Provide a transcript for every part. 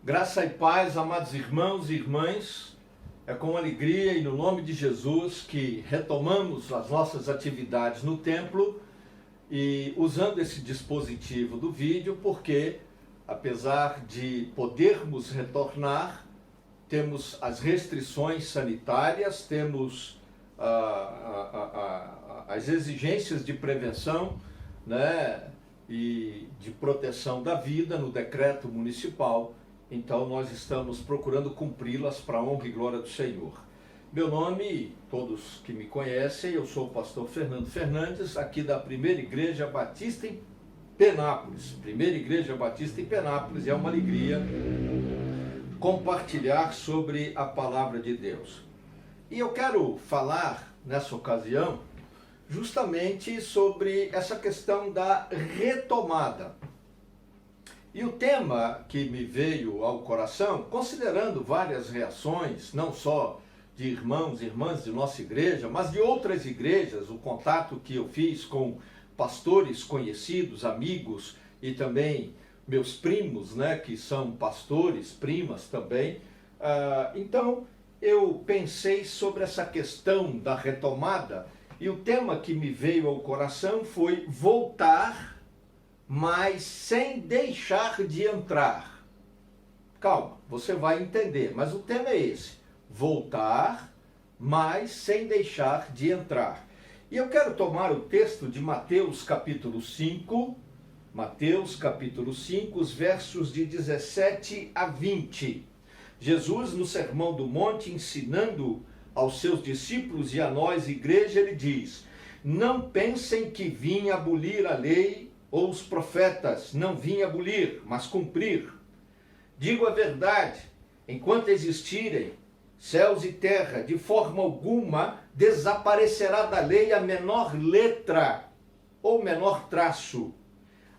Graça e paz, amados irmãos e irmãs, é com alegria e no nome de Jesus que retomamos as nossas atividades no templo e usando esse dispositivo do vídeo, porque apesar de podermos retornar, temos as restrições sanitárias, temos as exigências de prevenção, né, e de proteção da vida no decreto municipal. Então nós estamos procurando cumpri-las para a honra e glória do Senhor. Meu nome, todos que me conhecem, eu sou o pastor Fernando Fernandes, aqui da Primeira Igreja Batista em Penápolis. Primeira Igreja Batista em Penápolis, é uma alegria compartilhar sobre a palavra de Deus. E eu quero falar, nessa ocasião, justamente sobre essa questão da retomada. E o tema que me veio ao coração, considerando várias reações, não só de irmãos e irmãs de nossa igreja, mas de outras igrejas, o contato que eu fiz com pastores conhecidos, amigos e também meus primos, né, que são pastores, primas também. Então, eu pensei sobre essa questão da retomada e o tema que me veio ao coração foi voltar, mas sem deixar de entrar. Calma, você vai entender, mas o tema é esse: voltar, mas sem deixar de entrar. E eu quero tomar o texto de Mateus capítulo 5, os versos de 17 a 20. Jesus, no Sermão do Monte, ensinando aos seus discípulos e a nós, igreja, ele diz: não pensem que vim abolir a lei ou os profetas, não vim abolir, mas cumprir. Digo a verdade, enquanto existirem céus e terra, de forma alguma desaparecerá da lei a menor letra ou menor traço,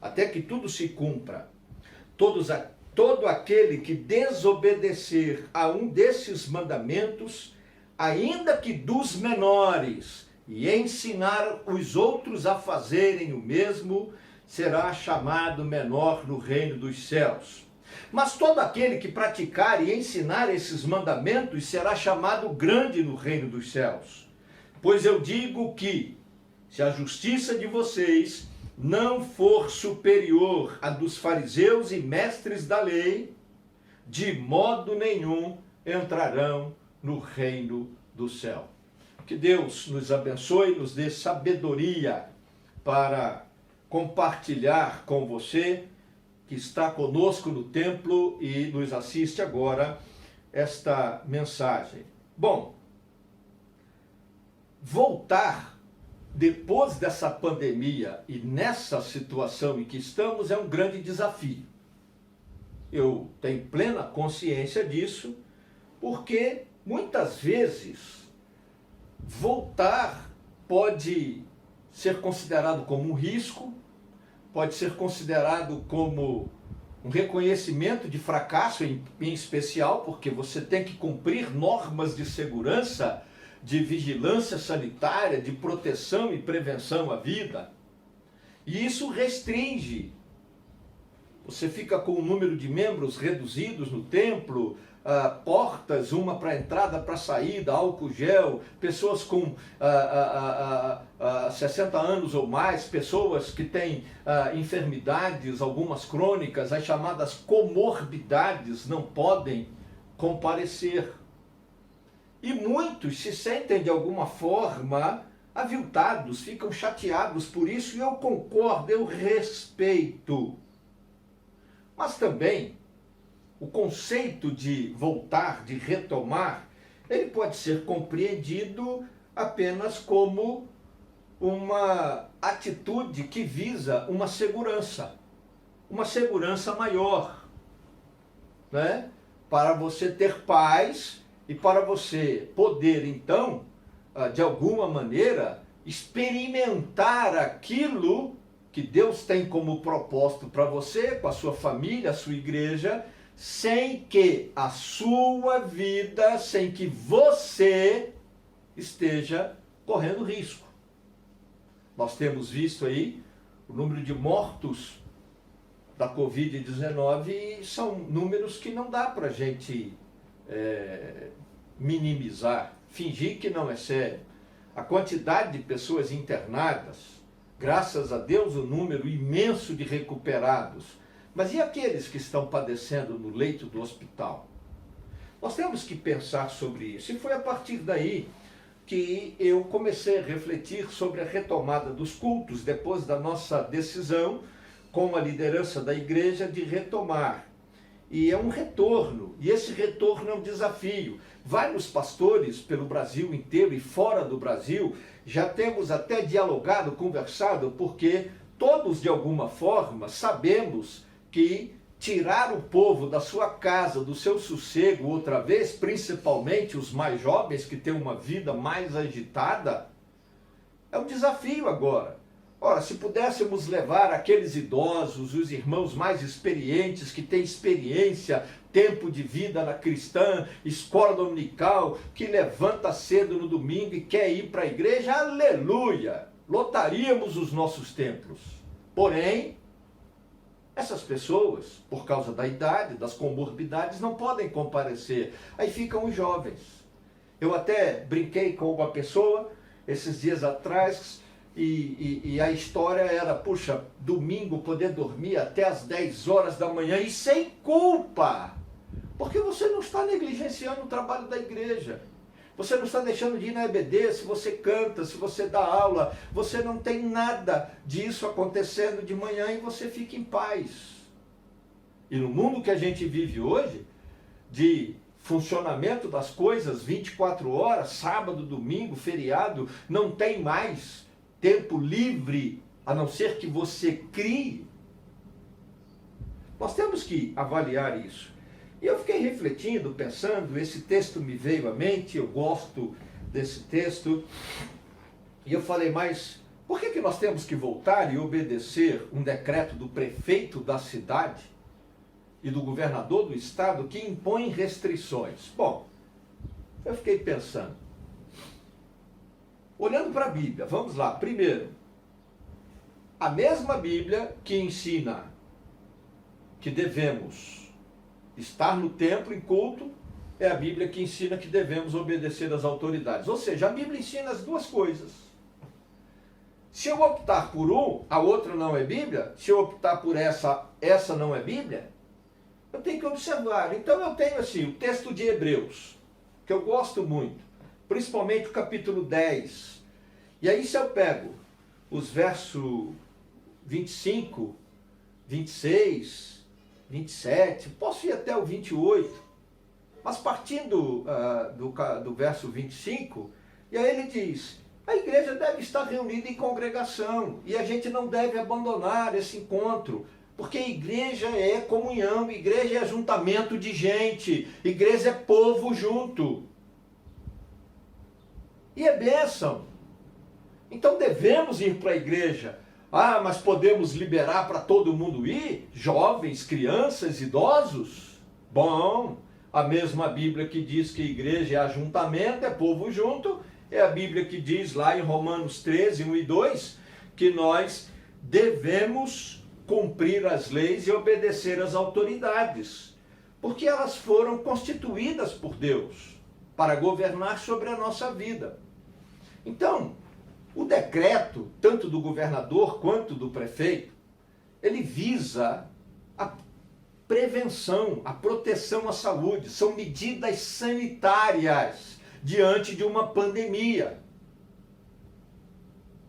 até que tudo se cumpra. Todo aquele que desobedecer a um desses mandamentos, ainda que dos menores, e ensinar os outros a fazerem o mesmo, será chamado menor no reino dos céus. Mas todo aquele que praticar e ensinar esses mandamentos será chamado grande no reino dos céus. Pois eu digo que, se a justiça de vocês não for superior à dos fariseus e mestres da lei, de modo nenhum entrarão no reino do céu. Que Deus nos abençoe, nos dê sabedoria para compartilhar com você que está conosco no templo e nos assiste agora esta mensagem. Bom, voltar depois dessa pandemia e nessa situação em que estamos é um grande desafio. Eu tenho plena consciência disso, porque muitas vezes voltar pode ser considerado como um risco, pode ser considerado como um reconhecimento de fracasso, em especial porque você tem que cumprir normas de segurança, de vigilância sanitária, de proteção e prevenção à vida. E isso restringe. Você fica com o número de membros reduzidos no templo, portas, uma para entrada, para saída, álcool gel, pessoas com 60 anos ou mais, pessoas que têm enfermidades, algumas crônicas, as chamadas comorbidades, não podem comparecer. E muitos se sentem de alguma forma aviltados, ficam chateados por isso, e eu concordo, eu respeito. Mas também o conceito de voltar, de retomar, ele pode ser compreendido apenas como uma atitude que visa uma segurança maior, né? Para você ter paz e para você poder, então, de alguma maneira, experimentar aquilo que Deus tem como propósito para você, com a sua família, a sua igreja, sem que a sua vida, sem que você esteja correndo risco. Nós temos visto aí o número de mortos da Covid-19 são números que não dá para a gente minimizar, fingir que não é sério. A quantidade de pessoas internadas, graças a Deus, o número imenso de recuperados. Mas e aqueles que estão padecendo no leito do hospital? Nós temos que pensar sobre isso. E foi a partir daí que eu comecei a refletir sobre a retomada dos cultos, depois da nossa decisão, com a liderança da igreja, de retomar. E é um retorno, e esse retorno é um desafio. Vários pastores pelo Brasil inteiro e fora do Brasil já temos até dialogado, conversado, porque todos de alguma forma sabemos que tirar o povo da sua casa, do seu sossego outra vez, principalmente os mais jovens que têm uma vida mais agitada, é um desafio agora. Ora, se pudéssemos levar aqueles idosos, os irmãos mais experientes, que têm experiência, tempo de vida na cristã, escola dominical, que levanta cedo no domingo e quer ir para a igreja, aleluia! Lotaríamos os nossos templos. Porém, essas pessoas, por causa da idade, das comorbidades, não podem comparecer. Aí ficam os jovens. Eu até brinquei com uma pessoa, esses dias atrás, e a história era, puxa, domingo poder dormir até as 10 horas da manhã e sem culpa, porque você não está negligenciando o trabalho da igreja, você não está deixando de ir na EBD, se você canta, se você dá aula, você não tem nada disso acontecendo de manhã e você fica em paz. E no mundo que a gente vive hoje, de funcionamento das coisas 24 horas, sábado, domingo, feriado, não tem mais tempo livre, a não ser que você crie. Nós temos que avaliar isso. E eu fiquei refletindo, pensando, esse texto me veio à mente, eu gosto desse texto, e eu falei, mas por que nós temos que voltar e obedecer um decreto do prefeito da cidade e do governador do estado que impõe restrições? Bom, eu fiquei pensando, olhando para a Bíblia, vamos lá. Primeiro, a mesma Bíblia que ensina que devemos estar no templo em culto, é a Bíblia que ensina que devemos obedecer às autoridades. Ou seja, a Bíblia ensina as duas coisas. Se eu optar por um, a outra não é Bíblia. Se eu optar por essa não é Bíblia, eu tenho que observar. Então eu tenho assim, o texto de Hebreus, que eu gosto muito, principalmente o capítulo 10. E aí se eu pego os versos 25, 26, 27, posso ir até o 28, mas partindo do verso 25, e aí ele diz, a igreja deve estar reunida em congregação, e a gente não deve abandonar esse encontro, porque igreja é comunhão, igreja é ajuntamento de gente, igreja é povo junto. E é bênção. Então devemos ir para a igreja. Ah, mas podemos liberar para todo mundo ir? Jovens, crianças, idosos? Bom, a mesma Bíblia que diz que igreja é ajuntamento, é povo junto, é a Bíblia que diz lá em Romanos 13, 1 e 2, que nós devemos cumprir as leis e obedecer às autoridades, porque elas foram constituídas por Deus para governar sobre a nossa vida. Então, o decreto, tanto do governador quanto do prefeito, ele visa a prevenção, a proteção à saúde. São medidas sanitárias diante de uma pandemia.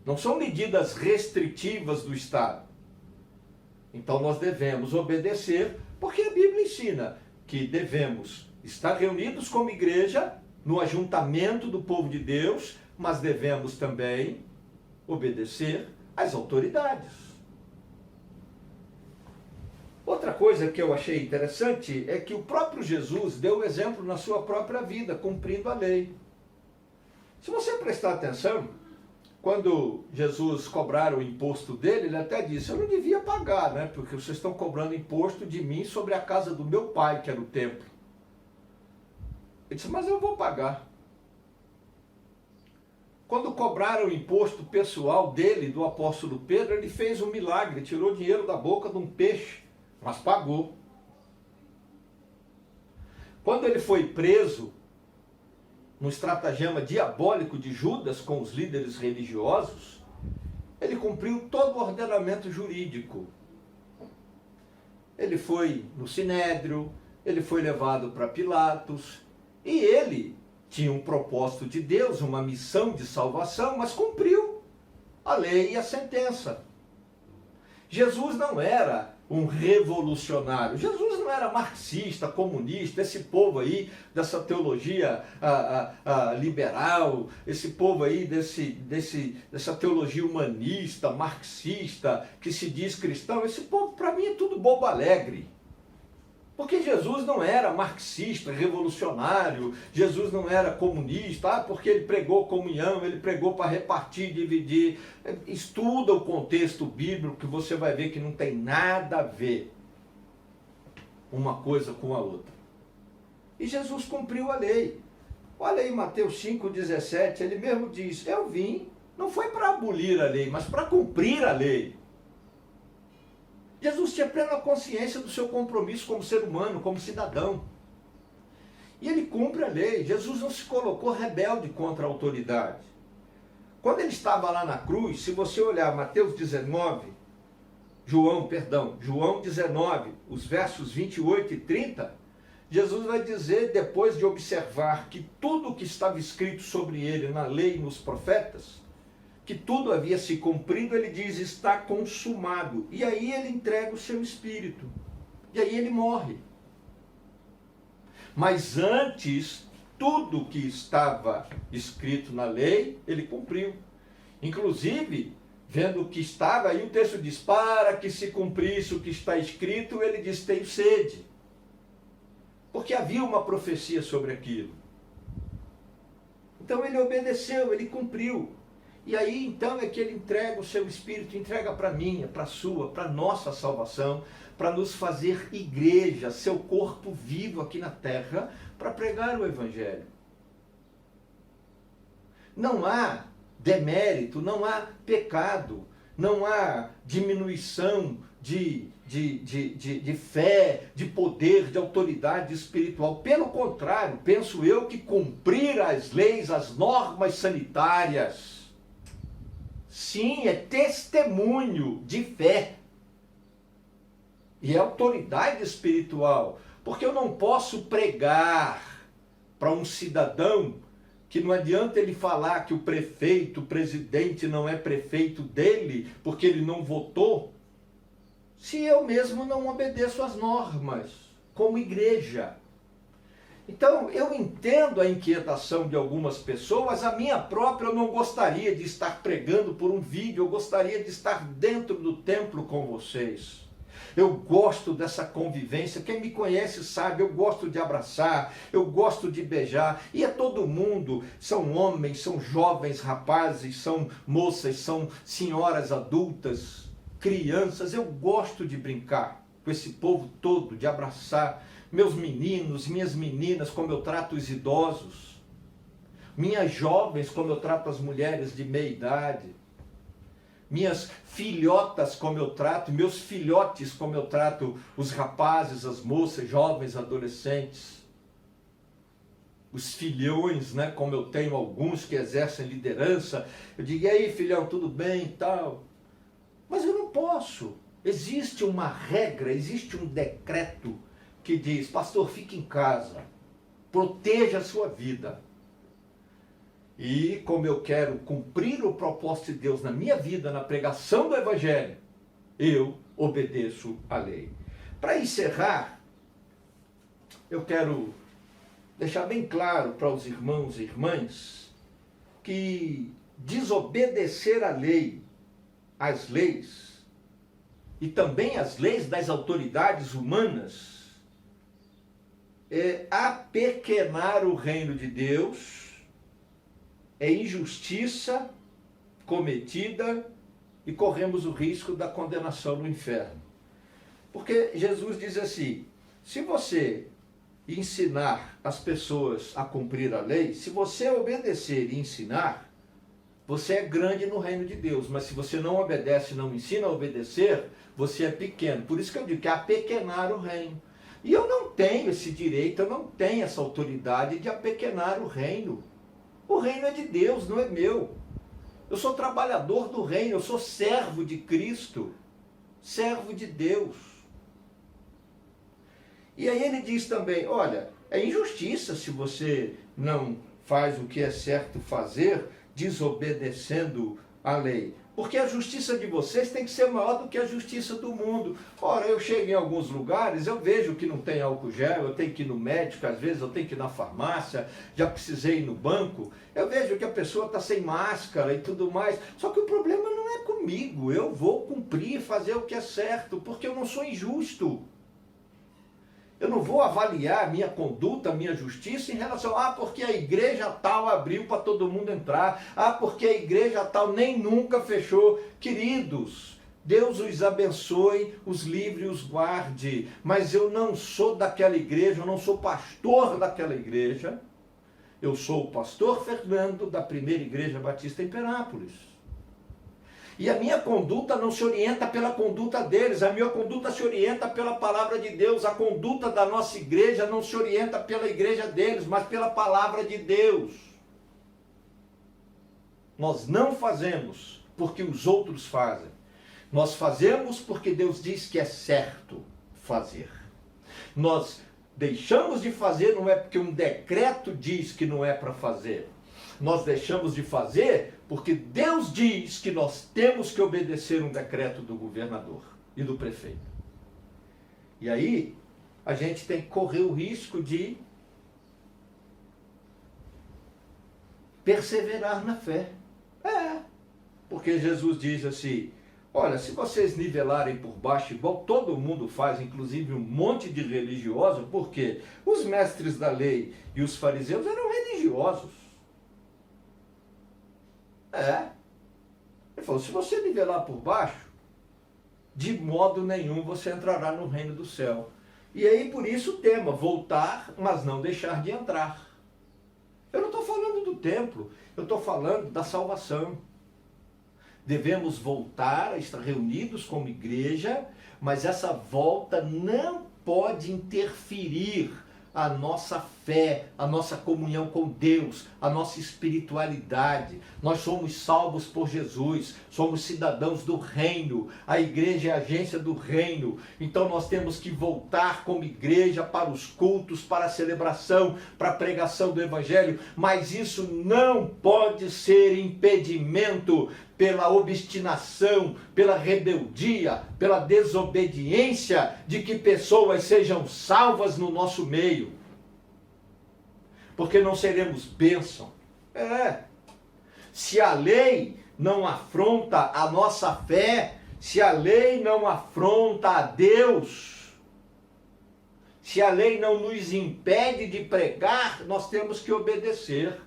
Não são medidas restritivas do Estado. Então nós devemos obedecer, porque a Bíblia ensina que devemos estar reunidos como igreja no ajuntamento do povo de Deus, mas devemos também obedecer às autoridades. Outra coisa que eu achei interessante é que o próprio Jesus deu o exemplo na sua própria vida, cumprindo a lei. Se você prestar atenção, quando Jesus cobraram o imposto dele, ele até disse, eu não devia pagar, né? Porque vocês estão cobrando imposto de mim sobre a casa do meu pai, que era o templo. Ele disse, mas eu vou pagar. Quando cobraram o imposto pessoal dele, do apóstolo Pedro, ele fez um milagre, tirou dinheiro da boca de um peixe mas pagou. Quando ele foi preso, no estratagema diabólico de Judas com os líderes religiosos, ele cumpriu todo o ordenamento jurídico. Ele foi no Sinédrio, ele foi levado para Pilatos, e ele tinha um propósito de Deus, uma missão de salvação, mas cumpriu a lei e a sentença. Jesus não era um revolucionário, Jesus não era marxista, comunista, esse povo aí dessa teologia liberal, esse povo aí dessa teologia humanista, marxista, que se diz cristão, esse povo para mim é tudo bobo alegre. Porque Jesus não era marxista, revolucionário, Jesus não era comunista, porque ele pregou comunhão, ele pregou para repartir, dividir. Estuda o contexto bíblico que você vai ver que não tem nada a ver uma coisa com a outra. E Jesus cumpriu a lei. Olha aí Mateus 5,17, ele mesmo diz, eu vim, não foi para abolir a lei, mas para cumprir a lei. Jesus tinha plena consciência do seu compromisso como ser humano, como cidadão. E ele cumpre a lei. Jesus não se colocou rebelde contra a autoridade. Quando ele estava lá na cruz, se você olhar Mateus 19, João 19, os versos 28 e 30, Jesus vai dizer, depois de observar que tudo o que estava escrito sobre ele na lei e nos profetas, que tudo havia se cumprido, ele diz, está consumado. E aí ele entrega o seu espírito. E aí ele morre. Mas antes, tudo que estava escrito na lei, ele cumpriu. Inclusive, vendo o que estava, aí o texto diz, para que se cumprisse o que está escrito, ele diz, tenho sede. Porque havia uma profecia sobre aquilo. Então ele obedeceu, ele cumpriu. E aí então é que ele entrega o seu espírito, entrega para a minha, para a sua, para a nossa salvação, para nos fazer igreja, seu corpo vivo aqui na terra, para pregar o evangelho. Não há demérito, não há pecado, não há diminuição de fé, de poder, de autoridade espiritual. Pelo contrário, penso eu que cumprir as leis, as normas sanitárias, sim, é testemunho de fé. E é autoridade espiritual. Porque eu não posso pregar para um cidadão que não adianta ele falar que o prefeito, o presidente não é prefeito dele, porque ele não votou, se eu mesmo não obedeço às normas, como igreja. Então, eu entendo a inquietação de algumas pessoas, a minha própria eu não gostaria de estar pregando por um vídeo, eu gostaria de estar dentro do templo com vocês. Eu gosto dessa convivência, quem me conhece sabe, eu gosto de abraçar, eu gosto de beijar, e é todo mundo, são homens, são jovens rapazes, são moças, são senhoras adultas, crianças, eu gosto de brincar com esse povo todo, de abraçar meus meninos, minhas meninas, como eu trato os idosos, minhas jovens, como eu trato as mulheres de meia idade, minhas filhotas, como eu trato, meus filhotes, como eu trato os rapazes, as moças, jovens, adolescentes, os filhões, né, como eu tenho alguns que exercem liderança, eu digo, e aí filhão, tudo bem e tal? Mas eu não posso, existe uma regra, existe um decreto, que diz, pastor, fique em casa, proteja a sua vida. E como eu quero cumprir o propósito de Deus na minha vida, na pregação do Evangelho, eu obedeço à lei. Para encerrar, eu quero deixar bem claro para os irmãos e irmãs que desobedecer à lei, às leis, e também às leis das autoridades humanas, é apequenar o reino de Deus, é injustiça cometida e corremos o risco da condenação no inferno. Porque Jesus diz assim, se você ensinar as pessoas a cumprir a lei, se você obedecer e ensinar, você é grande no reino de Deus, mas se você não obedece, não ensina a obedecer, você é pequeno. Por isso que eu digo que é apequenar o reino. E eu não tenho esse direito, eu não tenho essa autoridade de apequenar o reino. O reino é de Deus, não é meu. Eu sou trabalhador do reino, eu sou servo de Cristo, servo de Deus. E aí ele diz também, olha, é injustiça se você não faz o que é certo fazer, desobedecendo a lei. Porque a justiça de vocês tem que ser maior do que a justiça do mundo. Ora, eu chego em alguns lugares, eu vejo que não tem álcool gel, eu tenho que ir no médico, às vezes eu tenho que ir na farmácia, já precisei ir no banco. Eu vejo que a pessoa está sem máscara e tudo mais. Só que o problema não é comigo, eu vou cumprir, fazer o que é certo, porque eu não sou injusto. Eu não vou avaliar a minha conduta, a minha justiça em relação porque a igreja tal abriu para todo mundo entrar, porque a igreja tal nem nunca fechou. Queridos, Deus os abençoe, os livre e os guarde, mas eu não sou daquela igreja, eu não sou pastor daquela igreja, eu sou o pastor Fernando da Primeira Igreja Batista em Penápolis. E a minha conduta não se orienta pela conduta deles, a minha conduta se orienta pela palavra de Deus. A conduta da nossa igreja não se orienta pela igreja deles, mas pela palavra de Deus. Nós não fazemos porque os outros fazem. Nós fazemos porque Deus diz que é certo fazer. Nós deixamos de fazer não é porque um decreto diz que não é para fazer. Nós deixamos de fazer porque Deus diz que nós temos que obedecer um decreto do governador e do prefeito. E aí, a gente tem que correr o risco de perseverar na fé. Porque Jesus diz assim, olha, se vocês nivelarem por baixo, igual todo mundo faz, inclusive um monte de religiosos, porque os mestres da lei e os fariseus eram religiosos. Ele falou, se você nivelar por baixo, de modo nenhum você entrará no reino do céu. E aí por isso o tema, voltar, mas não deixar de entrar. Eu não estou falando do templo, eu estou falando da salvação. Devemos voltar a estar reunidos como igreja, mas essa volta não pode interferir a nossa fé, a nossa comunhão com Deus, a nossa espiritualidade. Nós somos salvos por Jesus, somos cidadãos do reino, a igreja é a agência do reino, então nós temos que voltar como igreja para os cultos, para a celebração, para a pregação do evangelho, mas isso não pode ser impedimento pela obstinação, pela rebeldia, pela desobediência de que pessoas sejam salvas no nosso meio. Porque não seremos bênção. Se a lei não afronta a nossa fé, se a lei não afronta a Deus, se a lei não nos impede de pregar, nós temos que obedecer.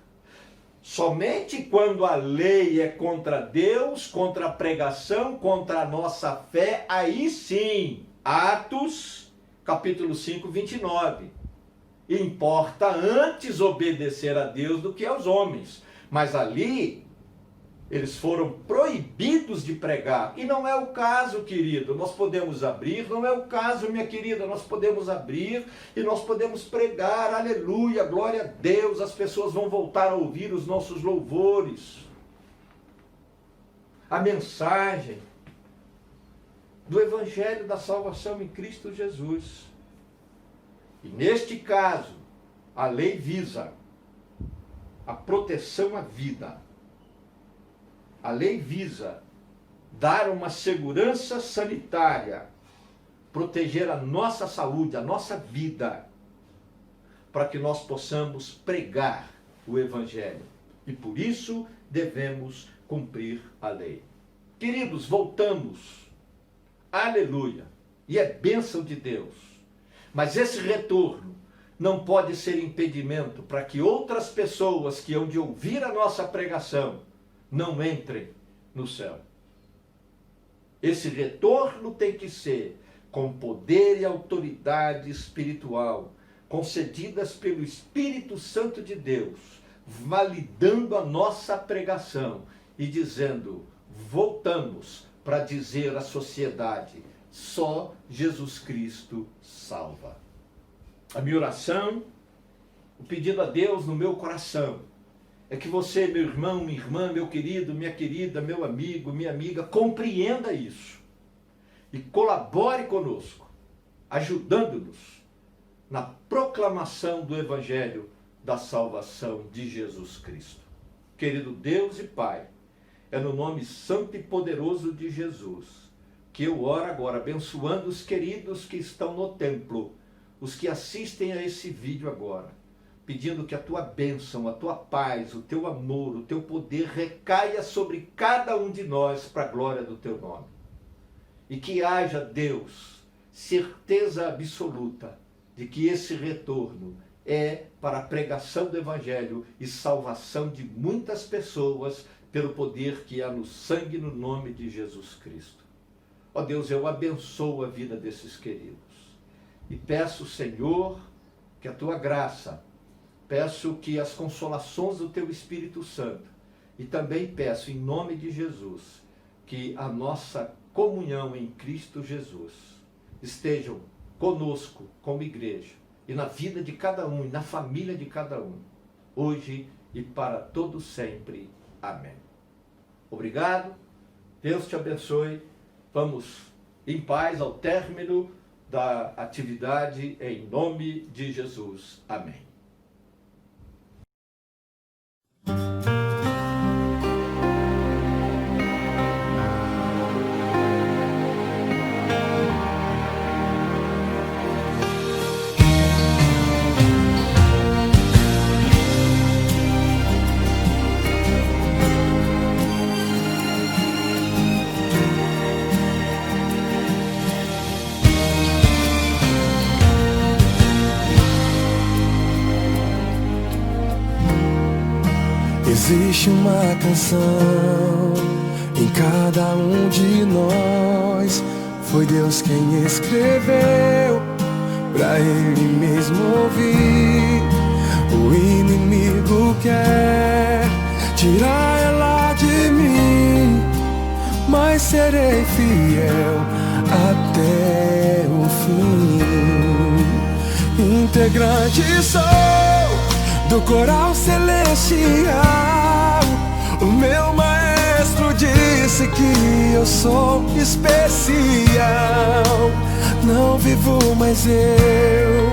Somente quando a lei é contra Deus, contra a pregação, contra a nossa fé, aí sim, Atos, capítulo 5, 29. Importa antes obedecer a Deus do que aos homens. Mas ali, eles foram proibidos de pregar. E não é o caso, querido. Nós podemos abrir, não é o caso, minha querida. Nós podemos abrir e nós podemos pregar. Aleluia, glória a Deus. As pessoas vão voltar a ouvir os nossos louvores. A mensagem do Evangelho da salvação em Cristo Jesus. E neste caso, a lei visa a proteção à vida. A lei visa dar uma segurança sanitária, proteger a nossa saúde, a nossa vida, para que nós possamos pregar o Evangelho. E por isso devemos cumprir a lei. Queridos, voltamos. Aleluia. E é bênção de Deus. Mas esse retorno não pode ser impedimento para que outras pessoas que hão de ouvir a nossa pregação não entrem no céu. Esse retorno tem que ser com poder e autoridade espiritual, concedidas pelo Espírito Santo de Deus, validando a nossa pregação e dizendo: voltamos para dizer à sociedade: só Jesus Cristo salva. A minha oração, o pedido a Deus no meu coração, é que você, meu irmão, minha irmã, meu querido, minha querida, meu amigo, minha amiga, compreenda isso e colabore conosco, ajudando-nos na proclamação do Evangelho da salvação de Jesus Cristo. Querido Deus e Pai, é no nome santo e poderoso de Jesus que eu oro agora, abençoando os queridos que estão no templo, os que assistem a esse vídeo agora, pedindo que a tua bênção, a tua paz, o teu amor, o teu poder recaia sobre cada um de nós para a glória do teu nome. E que haja, Deus, certeza absoluta de que esse retorno é para a pregação do Evangelho e salvação de muitas pessoas pelo poder que há no sangue e no nome de Jesus Cristo. Ó Deus, eu abençoo a vida desses queridos e peço, Senhor, que a tua graça, peço que as consolações do teu Espírito Santo, e também peço em nome de Jesus que a nossa comunhão em Cristo Jesus estejam conosco como igreja e na vida de cada um e na família de cada um, hoje e para todo sempre. Amém. Obrigado, Deus te abençoe. Vamos em paz ao término da atividade em nome de Jesus. Amém. Existe uma canção em cada um de nós. Foi Deus quem escreveu pra Ele mesmo ouvir. O inimigo quer tirar ela de mim, mas serei fiel até o fim. Integrante sou do coral celestial. O meu maestro disse que eu sou especial. Não vivo mais eu,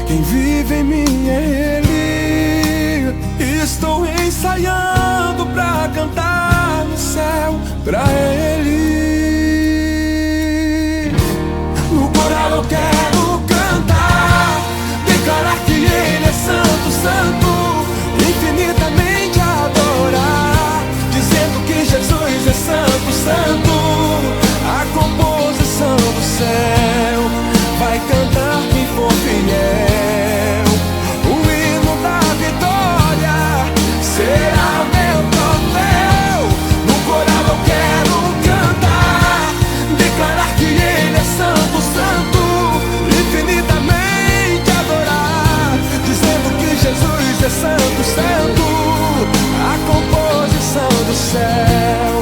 quem vive em mim é Ele. Estou ensaiando pra cantar no céu pra Ele. No coral eu quero cantar, declarar que Ele é santo, santo, infinitamente adorar, dizendo que Jesus é santo, santo. A composição do céu vai cantar quem for fiel. O hino da vitória será meu troféu. No coral eu quero cantar, declarar que Ele é santo, santo, infinitamente adorar, dizendo que Jesus é santo, santo. A composição do céu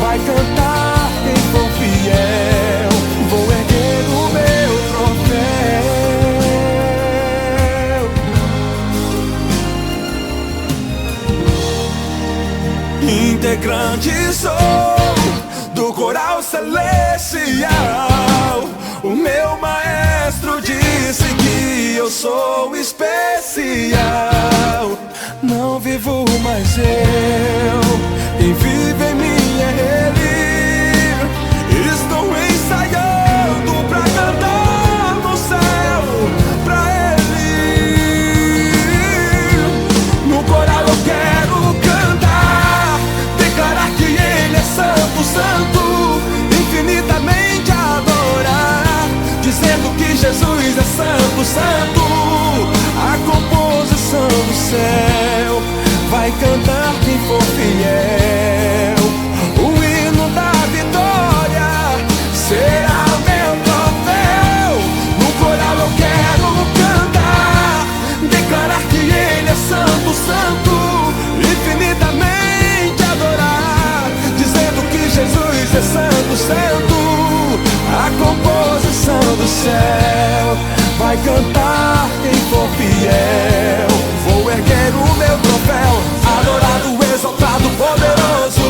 vai cantar quem for fiel. Vou erguer o meu troféu. Integrante sou do coral celestial. O meu maestro disse que eu sou especial. Não vivo mais eu, quem vive em mim é Ele. Estou ensaiando pra cantar no céu pra Ele. No coral eu quero cantar, declarar que Ele é santo, santo, infinitamente adorar, dizendo que Jesus é santo, santo. A composição do céu vai cantar quem é santo, santo. A composição do céu vai cantar quem for fiel. Vou erguer o meu troféu, adorado, exaltado, poderoso,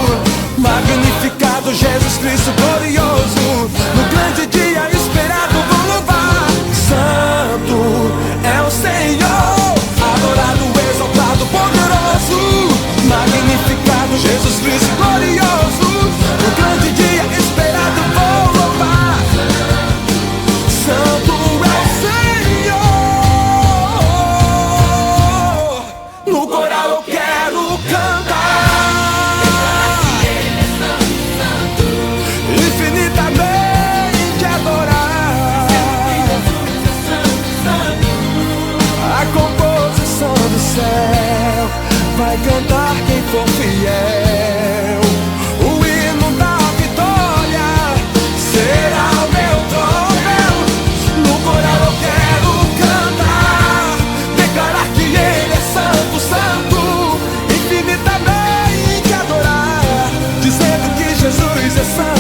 magnificado Jesus Cristo glorioso. No grande dia esperado vou louvar. Santo é o Senhor, adorado, exaltado, poderoso, magnificado Jesus Cristo glorioso. No grande dia esperado vou louvar. Santo é o Senhor. No coral eu quero cantar infinitamente adorar. A composição do céu vai cantar quem for fiel. O hino da vitória será o meu troféu. No coral eu quero cantar, declarar que Ele é santo, santo, infinitamente adorar, dizendo que Jesus é santo.